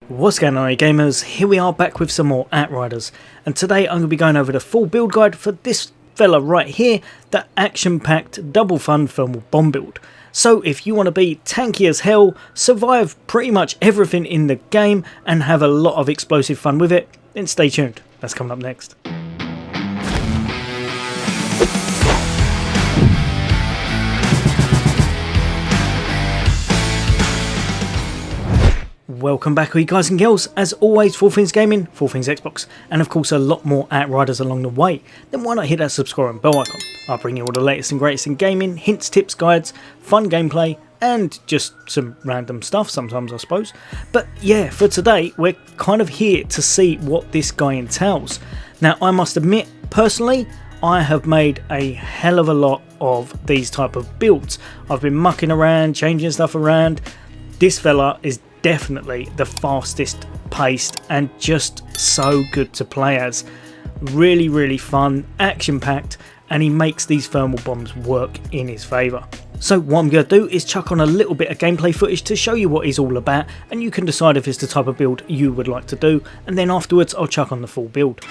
What's going on, gamers? Here we are back with some more Outriders, and today I'm going to be going over the full build guide for this fella right here, the action-packed double fun thermal bomb build. So if you want to be tanky as hell, survive pretty much everything in the game and have a lot of explosive fun with it, then stay tuned. That's coming up next. Welcome back, all you guys and girls. As always, 4Things Gaming, 4Things Xbox, and of course a lot more Outriders along the way. Then why not hit that subscribe and bell icon? I'll bring you all the latest and greatest in gaming, hints, tips, guides, fun gameplay, and just some random stuff sometimes, I suppose. But yeah, for today, we're kind of here to see what this guy entails. Now, I must admit, personally, I have made a hell of a lot of these type of builds. I've been mucking around, changing stuff around. This fella is definitely the fastest paced and just so good to play as. Really fun, action packed, and he makes these thermal bombs work in his favour. So what I'm going to do is chuck on a little bit of gameplay footage to show you what he's all about, and you can decide if it's the type of build you would like to do, and then afterwards I'll chuck on the full build.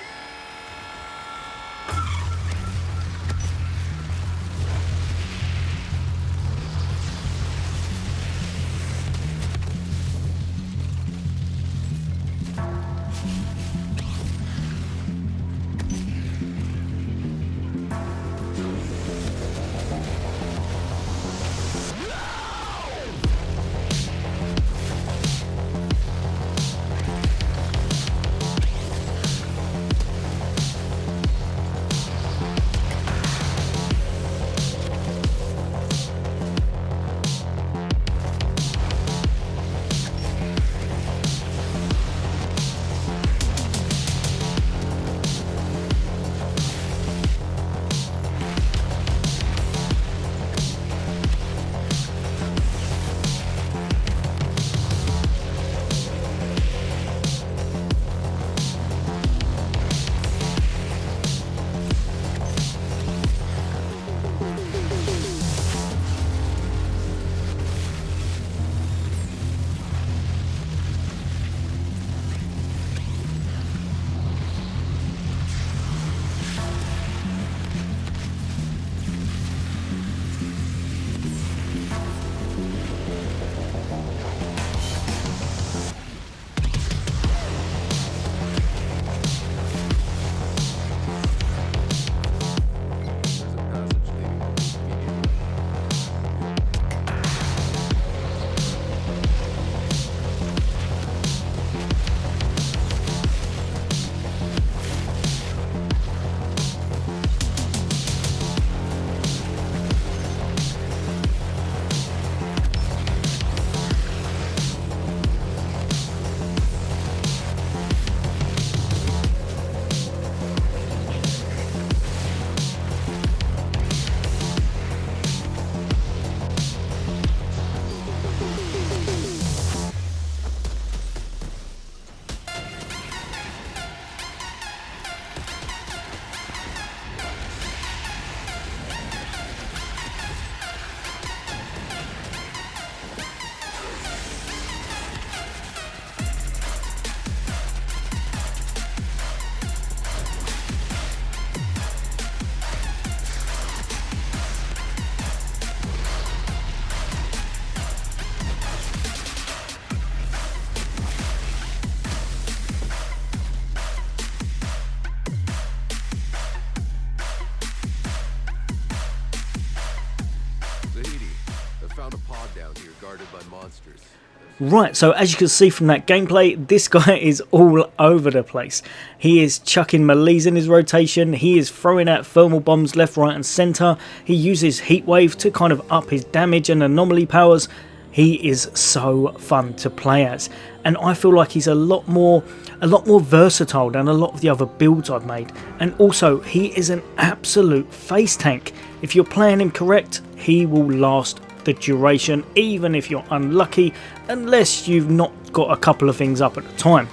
Right, so as you can see from that gameplay, this guy is all over the place. He is chucking melees in his rotation, he is throwing out thermal bombs left, right and centre, he uses heat wave to kind of up his damage and anomaly powers. He is so fun to play as, and I feel like he's a lot more versatile than a lot of the other builds I've made. And also, he is an absolute face tank. If you're playing him correct, he will last the duration, even if you're unlucky, unless you've not got a couple of things up at the time.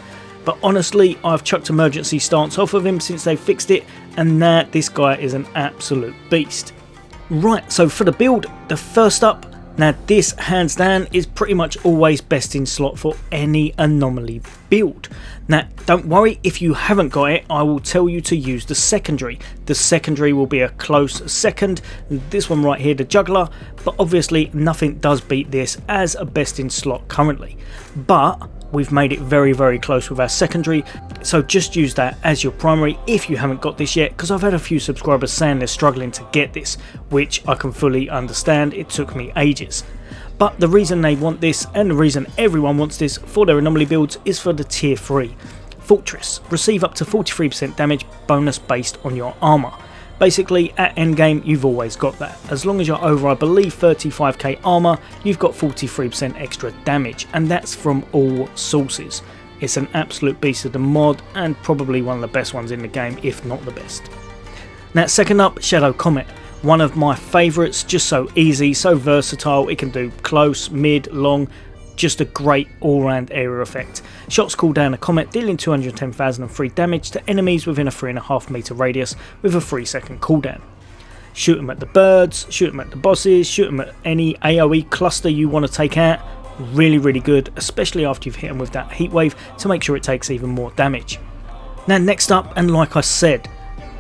But honestly, I've chucked emergency stance off of him since they fixed it, and now this guy is an absolute beast. Right, so for the build, the first up, Now this hands down is pretty much always best in slot for any anomaly build. Now don't worry if you haven't got it, I will tell you to use the secondary. The secondary will be a close second, this one right here, the juggler, but obviously nothing does beat this as a best in slot currently. But we've made it very close with our secondary, so just use that as your primary if you haven't got this yet, because I've had a few subscribers saying they're struggling to get this, which I can fully understand. It took me ages. But the reason they want this, and the reason everyone wants this for their anomaly builds, is for the tier 3. Fortress, receive up to 43% damage bonus based on your armour. Basically at endgame you've always got that. As long as you're over, I believe, 35k armour, you've got 43% extra damage, and that's from all sources. It's an absolute beast of the mod, and probably one of the best ones in the game, if not the best. Now second up, Shadow Comet. One of my favourites, just so easy, so versatile, it can do close, mid, long, just a great all-round area effect. Shots cool down a comet, dealing 210,000 free damage to enemies within a 3.5 meter radius with a 3-second cooldown. Shoot them at the birds, shoot them at the bosses, shoot them at any AoE cluster you want to take out. Really good, especially after you've hit them with that heat wave to make sure it takes even more damage. Now next up, and like I said,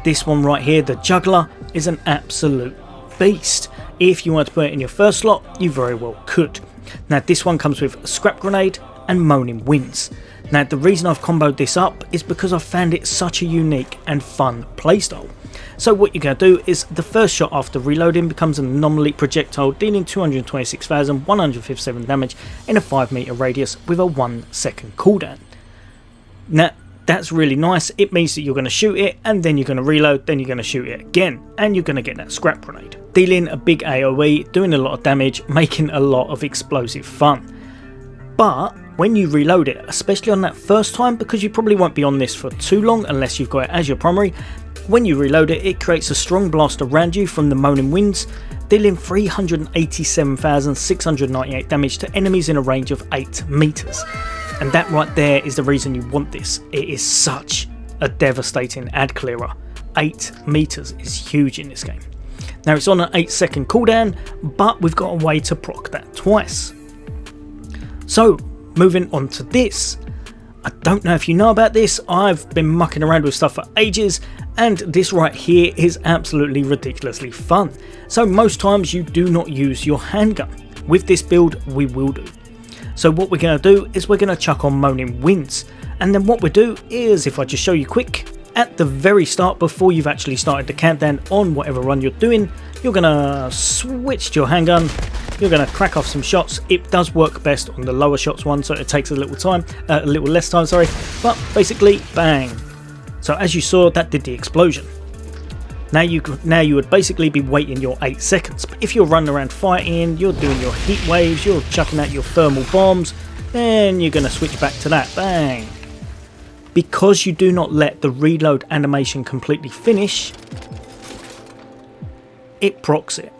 this one right here, the juggler, is an absolute beast. If you want to put it in your first slot, you very well could. Now this one comes with a scrap grenade and moaning winds. Now the reason I've comboed this up is because I found it such a unique and fun playstyle. So what you're going to do is the first shot after reloading becomes an anomaly projectile, dealing 226,157 damage in a 5 meter radius with a 1-second cooldown. Now that's really nice. It means that you're going to shoot it and then you're going to reload, then you're going to shoot it again, and you're going to get that scrap grenade. Dealing a big AoE, doing a lot of damage, making a lot of explosive fun. But when you reload it, especially on that first time, because you probably won't be on this for too long unless you've got it as your primary, when you reload it, it creates a strong blast around you from the moaning winds, dealing 387,698 damage to enemies in a range of 8 meters. And that right there is the reason you want this. It is such a devastating ad clearer. 8 meters is huge in this game. Now it's on an 8-second cooldown, but we've got a way to proc that twice. So moving on to this. I don't know if you know about this, I've been mucking around with stuff for ages, and this right here is absolutely ridiculously fun. So most times you do not use your handgun. With this build we will do. So what we're going to do is we're going to chuck on moaning winds, and then what we do is, if I just show you quick, at the very start, before you've actually started the countdown on whatever run you're doing, you're going to switch to your handgun, you're going to crack off some shots. It does work best on the lower shots one, so it takes a little less time, sorry, but basically bang. So as you saw, that did the explosion. Now you would basically be waiting your 8 seconds, but if you're running around fighting, you're doing your heat waves, you're chucking out your thermal bombs, then you're going to switch back to that, bang. Because you do not let the reload animation completely finish, it procs it.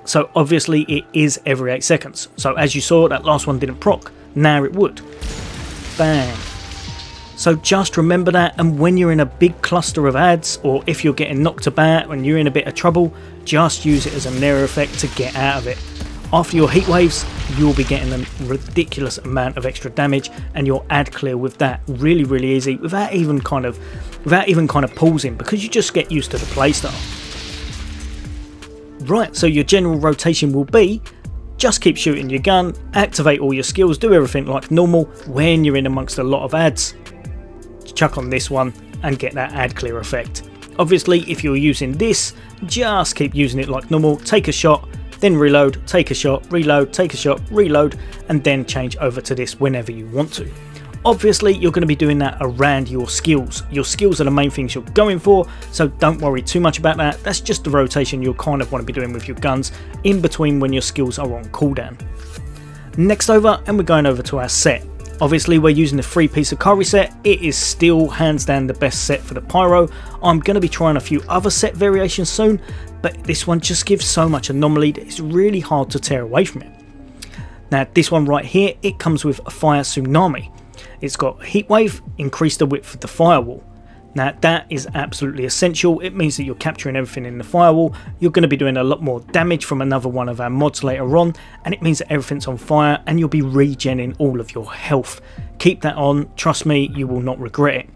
So obviously it is every 8 seconds. So as you saw, that last one didn't proc, now it would. Bang. So just remember that, and when you're in a big cluster of ads, or if you're getting knocked about when you're in a bit of trouble, just use it as an area effect to get out of it. After your heat waves, you'll be getting a ridiculous amount of extra damage, and you'll ad clear with that really easy, without even kind of pausing, because you just get used to the playstyle. Right, so your general rotation will be just keep shooting your gun, activate all your skills, do everything like normal. When you're in amongst a lot of ads, chuck on this one and get that ad clear effect. Obviously if you're using this, just keep using it like normal, take a shot, then reload, take a shot, reload, take a shot, reload, and then change over to this whenever you want to. Obviously you're going to be doing that around your skills. Your skills are the main things you're going for, so don't worry too much about that. That's just the rotation you'll kind of want to be doing with your guns in between when your skills are on cooldown. Next over, and we're going over to our set. Obviously we're using the 3-piece acari set. It is still hands down the best set for the pyro. I'm going to be trying a few other set variations soon, but this one just gives so much anomaly that it's really hard to tear away from it. Now this one right here, it comes with a fire tsunami. It's got heat wave, increase the width of the firewall. Now that is absolutely essential. It means that you're capturing everything in the firewall. You're going to be doing a lot more damage from another one of our mods later on, and it means that everything's on fire and you'll be regenning all of your health. Keep that on, trust me, you will not regret it.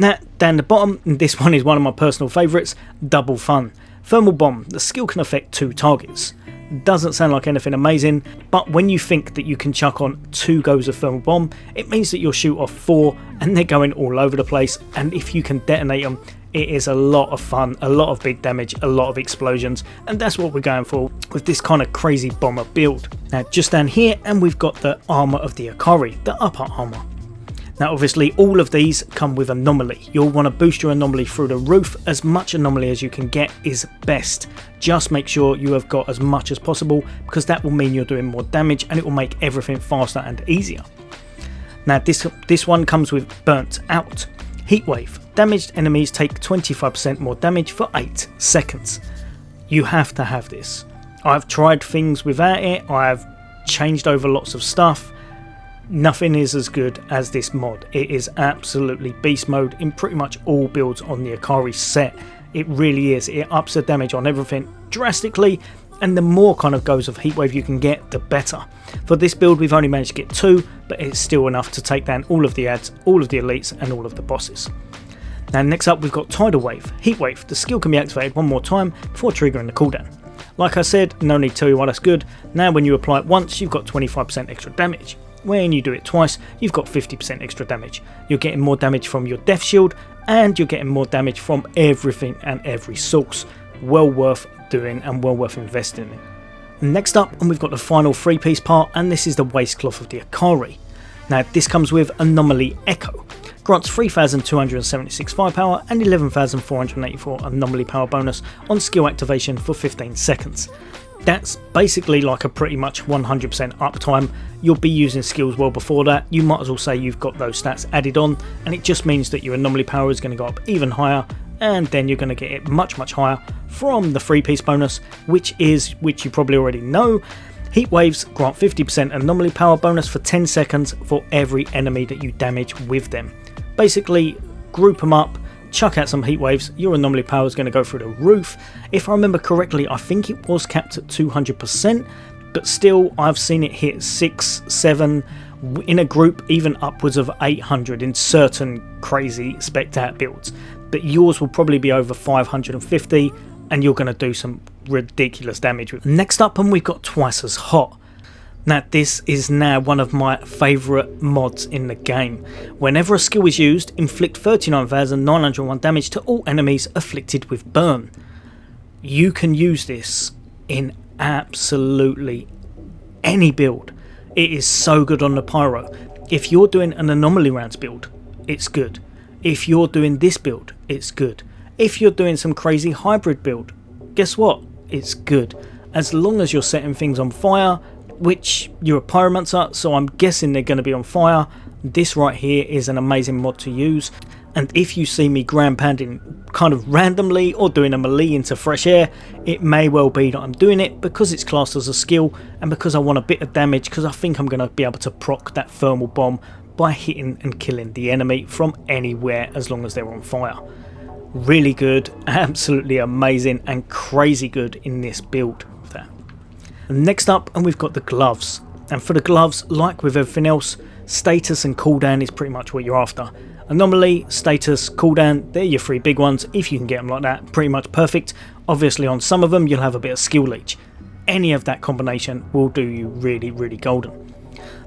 Now down the bottom, and this one is one of my personal favourites, double fun. Thermal bomb, the skill can affect 2 targets. Doesn't sound like anything amazing, but when you think that you can chuck on 2 goes of thermal bomb, it means that you'll shoot off 4 and they're going all over the place, and if you can detonate them, it is a lot of fun, a lot of big damage, a lot of explosions, and that's what we're going for with this kind of crazy bomber build. Now just down here, and we've got the armour of the Acari, the upper armour. Now obviously all of these come with anomaly. You'll want to boost your anomaly through the roof. As much anomaly as you can get is best. Just make sure you have got as much as possible, because that will mean you're doing more damage and it will make everything faster and easier. Now this one comes with burnt out. Heatwave. Damaged enemies take 25% more damage for 8 seconds. You have to have this. I've tried things without it. I've changed over lots of stuff. Nothing is as good as this mod. It is absolutely beast mode in pretty much all builds on the Acari set. It really is. It ups the damage on everything drastically, and the more kind of goes of heatwave you can get, the better. For this build we've only managed to get 2, but it's still enough to take down all of the ads, all of the elites and all of the bosses. Now next up we've got tidal wave. Heatwave. The skill can be activated one more time before triggering the cooldown. Like I said, no need to tell you why that's good. Now when you apply it once, you've got 25% extra damage. When you do it twice, you've got 50% extra damage. You're getting more damage from your death shield, and you're getting more damage from everything and every source. Well worth doing and well worth investing in. Next up, and we've got the final 3-piece part, and this is the waistcloth of the Acari. Now this comes with Anomaly Echo. Grants 3,276 firepower and 11,484 anomaly power bonus on skill activation for 15 seconds. That's basically like a pretty much 100% uptime. You'll be using skills well before that. You might as well say you've got those stats added on, and it just means that your anomaly power is going to go up even higher, and then you're going to get it much higher from the 3-piece bonus, which you probably already know. Heat waves grant 50% anomaly power bonus for 10 seconds for every enemy that you damage with them. Basically, group them up, chuck out some heat waves, your anomaly power is going to go through the roof. If I remember correctly, I think it was capped at 200%, but still I've seen it hit 6, 7, in a group even upwards of 800 in certain crazy spectat builds. But yours will probably be over 550, and you're going to do some ridiculous damage with it. Next up, and we've got twice as hot. Now this is now one of my favourite mods in the game. Whenever a skill is used, inflict 39,901 damage to all enemies afflicted with burn. You can use this in absolutely any build. It is so good on the pyro. If you're doing an anomaly rounds build, it's good. If you're doing this build, it's good. If you're doing some crazy hybrid build, guess what? It's good. As long as you're setting things on fire, which you're a Pyromancer, so I'm guessing they're going to be on fire. This right here is an amazing mod to use, and if you see me ground pounding kind of randomly or doing a melee into fresh air, it may well be that I'm doing it because it's classed as a skill and because I want a bit of damage, because I think I'm going to be able to proc that thermal bomb by hitting and killing the enemy from anywhere as long as they're on fire. Really good, absolutely amazing and crazy good in this build. Next up, and we've got the gloves, and for the gloves, like with everything else, status and cooldown is pretty much what you're after. Anomaly, status, cooldown, they're your 3 big ones. If you can get them like that, pretty much perfect. Obviously on some of them you'll have a bit of skill leech. Any of that combination will do you really golden.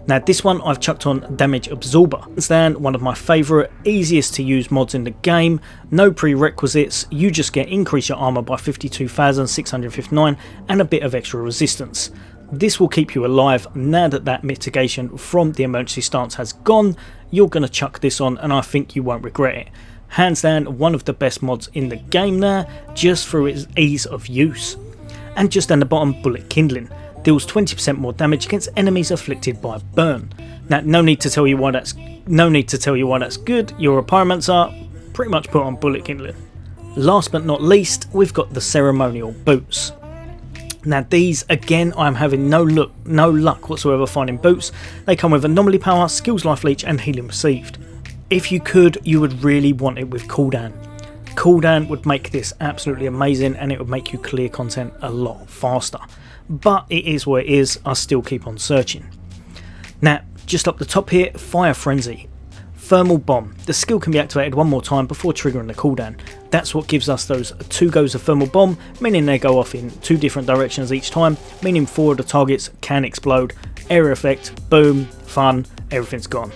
Now this one I've chucked on Damage Absorber. Hands down one of my favourite, easiest to use mods in the game. No prerequisites, you just get increase your armour by 52,659 and a bit of extra resistance. This will keep you alive. Now that that mitigation from the emergency stance has gone, you're going to chuck this on and I think you won't regret it. Hands down one of the best mods in the game there, just through its ease of use. And just down the bottom, Bullet Kindling. Deals 20% more damage against enemies afflicted by burn. Now, no need to tell you why that's good. You're a Pyromancer, pretty much put on Bullet Kindling. Last but not least, we've got the ceremonial boots. Now these, again, I'm having no luck whatsoever finding boots. They come with anomaly power, skills life leech and healing received. If you could, you would really want it with cooldown. Cooldown would make this absolutely amazing, and it would make you clear content a lot faster. But it is what it is, I still keep on searching. Now, just up the top here, Fire Frenzy. Thermal Bomb. The skill can be activated one more time before triggering the cooldown. That's what gives us those 2 goes of Thermal Bomb, meaning they go off in 2 different directions each time, meaning 4 of the targets can explode. Area effect, boom, fun, everything's gone.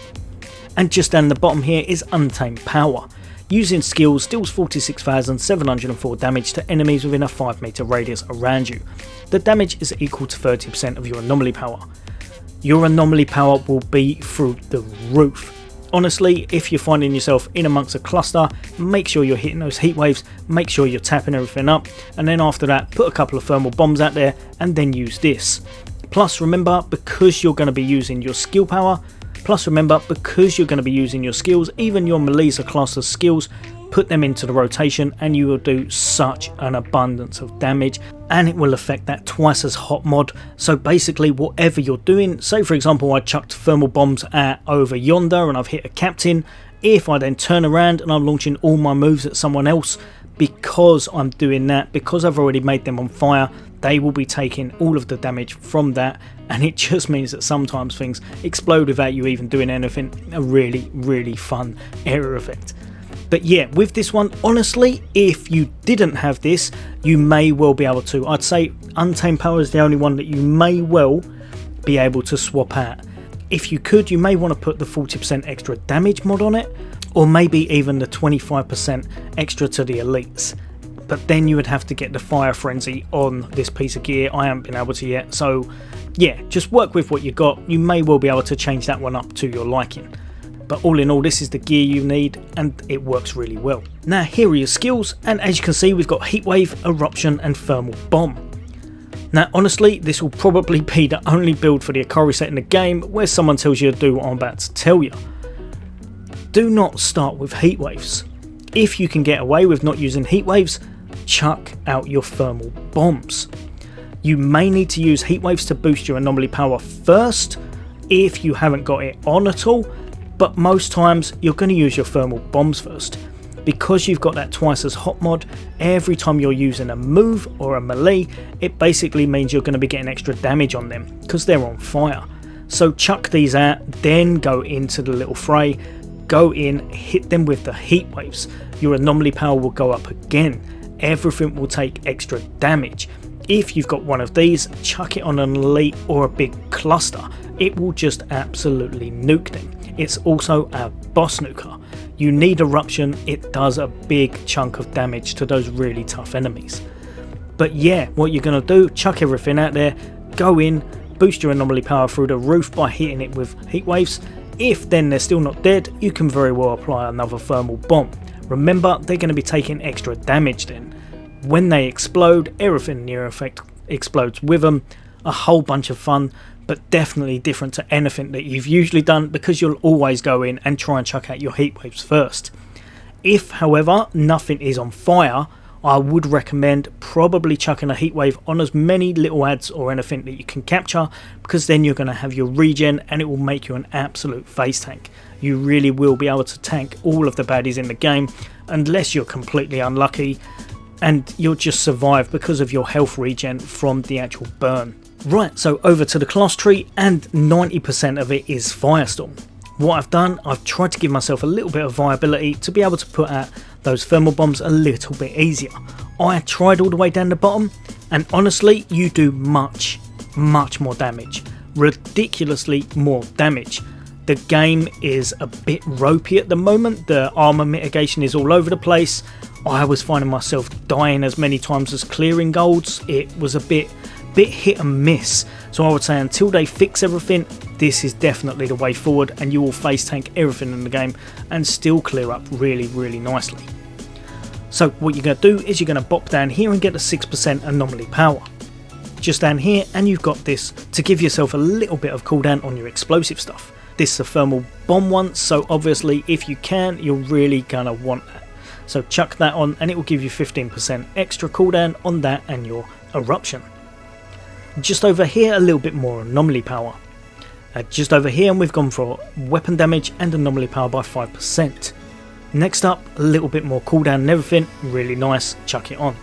And just down the bottom here is Untamed Power. Using skills deals 46,704 damage to enemies within a 5 meter radius around you. The damage is equal to 30% of your anomaly power. Your anomaly power will be through the roof. Honestly, if you're finding yourself in amongst a cluster, make sure you're hitting those heat waves, make sure you're tapping everything up, and then after that put a couple of thermal bombs out there and then use this. Plus remember, because you're going to be using your skill power, even your melee or cluster skills, put them into the rotation and you will do such an abundance of damage, and it will affect that twice as hot mod. So basically whatever you're doing, say for example I chucked thermal bombs at over yonder and I've hit a captain, if I then turn around and I'm launching all my moves at someone else, because I'm doing that, because I've already made them on fire, they will be taking all of the damage from that, and it just means that sometimes things explode without you even doing anything. A really fun area effect. But yeah, with this one, honestly, if you didn't have this, you may well be able to. I'd say Untamed Power is the only one that you may well be able to swap out. If you could, you may want to put the 40% extra damage mod on it, or maybe even the 25% extra to the elites. But then you would have to get the Fire Frenzy on this piece of gear. I haven't been able to yet, so yeah, just work with what you got. You may well be able to change that one up to your liking. But all in all, this is the gear you need, and it works really well. Now here are your skills, and as you can see we've got Heatwave, Eruption and Thermal Bomb. Now honestly, this will probably be the only build for the acari set in the game where someone tells you to do what I'm about to tell you. Do not start with Heatwaves. If you can get away with not using Heatwaves, chuck out your Thermal Bombs. You may need to use Heatwaves to boost your anomaly power first if you haven't got it on at all, but most times you're going to use your Thermal Bombs first. Because you've got that twice as hot mod, every time you're using a move or a melee, it basically means you're going to be getting extra damage on them because they're on fire. So chuck these out, then go into the little fray, go in, hit them with the heat waves. Your anomaly power will go up again. Everything will take extra damage. If you've got one of these, chuck it on an elite or a big cluster. It will just absolutely nuke them. It's also a boss nuker. You need Eruption, it does a big chunk of damage to those really tough enemies. But yeah, what you're going to do, chuck everything out there, go in, boost your anomaly power through the roof by hitting it with heat waves. If then they're still not dead, you can very well apply another thermal bomb. Remember, they're going to be taking extra damage then. When they explode, everything in your effect explodes with them. A whole bunch of fun, but definitely different to anything that you've usually done because you'll always go in and try and chuck out your heat waves first. If, however, nothing is on fire, I would recommend probably chucking a heat wave on as many little ads or anything that you can capture, because then you're going to have your regen and it will make you an absolute face tank. You really will be able to tank all of the baddies in the game unless you're completely unlucky and you'll just survive because of your health regen from the actual burn. Right, so over to the class tree, and 90% of it is Firestorm. What I've done, I've tried to give myself a little bit of viability to be able to put out those thermal bombs a little bit easier. I tried all the way down the bottom, and honestly, you do much more damage. Ridiculously more damage. The game is a bit ropey at the moment, the armor mitigation is all over the place. I was finding myself dying as many times as clearing golds. It was a bit hit and miss, so I would say until they fix everything, this is definitely the way forward, and you will face tank everything in the game and still clear up really nicely. So what you're going to do is you're going to bop down here and get the 6% anomaly power. Just down here, and you've got this to give yourself a little bit of cooldown on your explosive stuff. This is a thermal bomb one, so obviously if you can, you're really going to want that. So chuck that on and it will give you 15% extra cooldown on that and your eruption. Just over here, a little bit more anomaly power. Just over here, and we've gone for weapon damage and anomaly power by 5%. Next up, a little bit more cooldown and everything, really nice, chuck it on.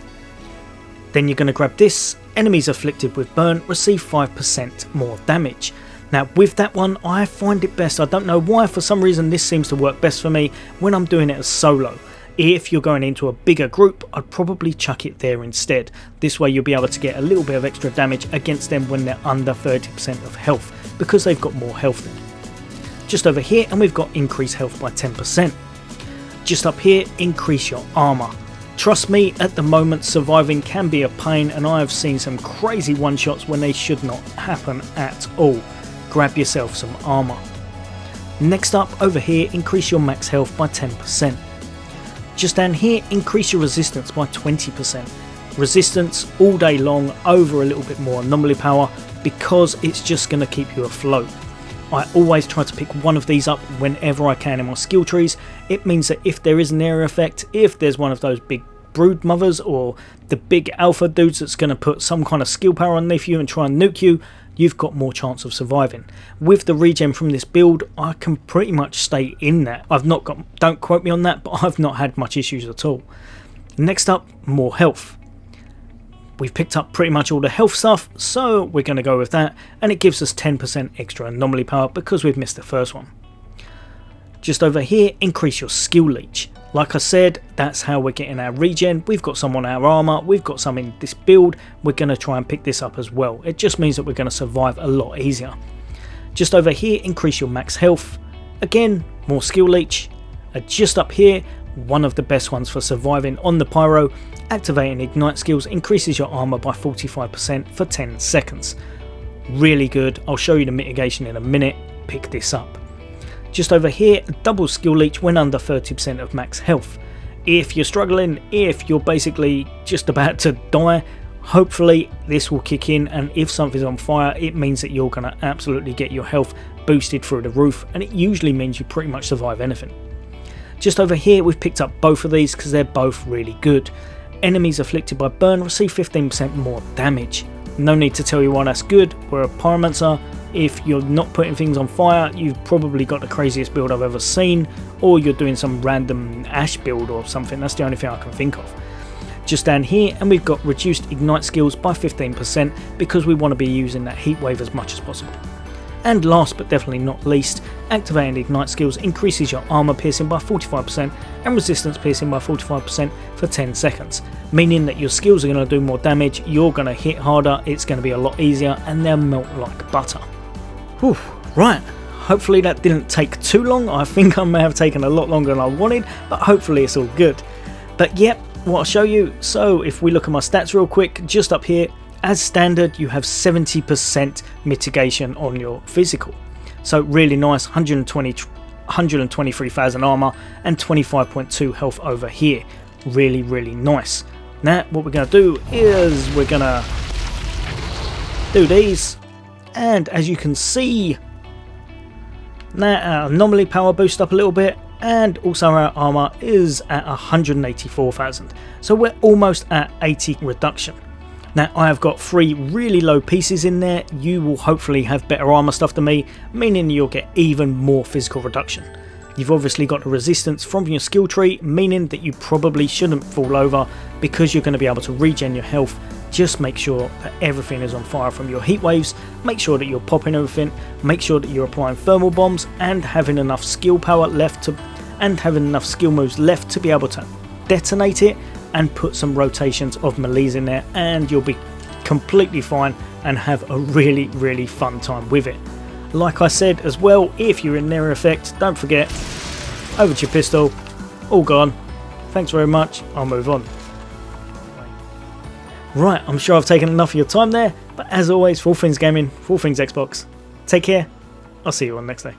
Then you're going to grab this, enemies afflicted with burn receive 5% more damage. Now with that one, I find it best, I don't know why, for some reason this seems to work best for me when I'm doing it as solo. If you're going into a bigger group, I'd probably chuck it there instead. This way you'll be able to get a little bit of extra damage against them when they're under 30% of health, because they've got more health then. Just over here, and we've got increased health by 10%. Just up here, increase your armour. Trust me, at the moment surviving can be a pain, and I have seen some crazy one-shots when they should not happen at all. Grab yourself some armour. Next up, over here, increase your max health by 10%. Just down here, increase your resistance by 20%. Resistance all day long, over a little bit more anomaly power, because it's just going to keep you afloat. I always try to pick one of these up whenever I can in my skill trees. It means that if there is an area effect, if there's one of those big brood mothers or the big alpha dudes that's going to put some kind of skill power underneath you and try and nuke you, you've got more chance of surviving. With the regen from this build, I can pretty much stay in that. Don't quote me on that, but I've not had much issues at all. Next up, more health. We've picked up pretty much all the health stuff, so we're going to go with that, and it gives us 10% extra anomaly power because we've missed the first one. Just over here, increase your skill leech. Like I said, that's how we're getting our regen. We've got some on our armour, we've got some in this build. We're going to try and pick this up as well. It just means that we're going to survive a lot easier. Just over here, increase your max health. Again, more skill leech. Just up here, one of the best ones for surviving on the pyro. Activating ignite skills increases your armour by 45% for 10 seconds. Really good. I'll show you the mitigation in a minute. Pick this up. Just over here, double skill leech when under 30% of max health. If you're struggling, if you're basically just about to die, hopefully this will kick in, and if something's on fire, it means that you're going to absolutely get your health boosted through the roof, and it usually means you pretty much survive anything. Just over here, we've picked up both of these because they're both really good. Enemies afflicted by burn receive 15% more damage. No need to tell you why that's good. We're a Pyromancer. If you're not putting things on fire, you've probably got the craziest build I've ever seen, or you're doing some random ash build or something. That's the only thing I can think of. Just down here, and we've got reduced ignite skills by 15% because we want to be using that heat wave as much as possible. And last but definitely not least, activating ignite skills increases your armor piercing by 45% and resistance piercing by 45% for 10 seconds, meaning that your skills are going to do more damage, you're going to hit harder, it's going to be a lot easier, and they'll melt like butter. Whew, right, hopefully that didn't take too long. I think I may have taken a lot longer than I wanted, but hopefully it's all good. But yep, what I'll show you, so if we look at my stats real quick, just up here, as standard you have 70% mitigation on your physical. So really nice, 123,000 armor and 25.2 health over here. Really nice. Now what we're going to do is we're going to do these, and as you can see, now our anomaly power boost up a little bit, and also our armor is at 184,000. So we're almost at 80 reduction. Now I have got 3 really low pieces in there. You will hopefully have better armor stuff than me, meaning you'll get even more physical reduction. You've obviously got the resistance from your skill tree, meaning that you probably shouldn't fall over because you're going to be able to regen your health. Just make sure that everything is on fire from your heat waves, make sure that you're popping everything, make sure that you're applying thermal bombs and having enough skill power left to, and having enough skill moves left to be able to detonate it, and put some rotations of melees in there, and you'll be completely fine and have a really fun time with it. Like I said as well, if you're in near effect, don't forget, over to your pistol, all gone, thanks very much, I'll move on. Right, I'm sure I've taken enough of your time there, but as always, for all things gaming, for all things Xbox, take care, I'll see you on next day.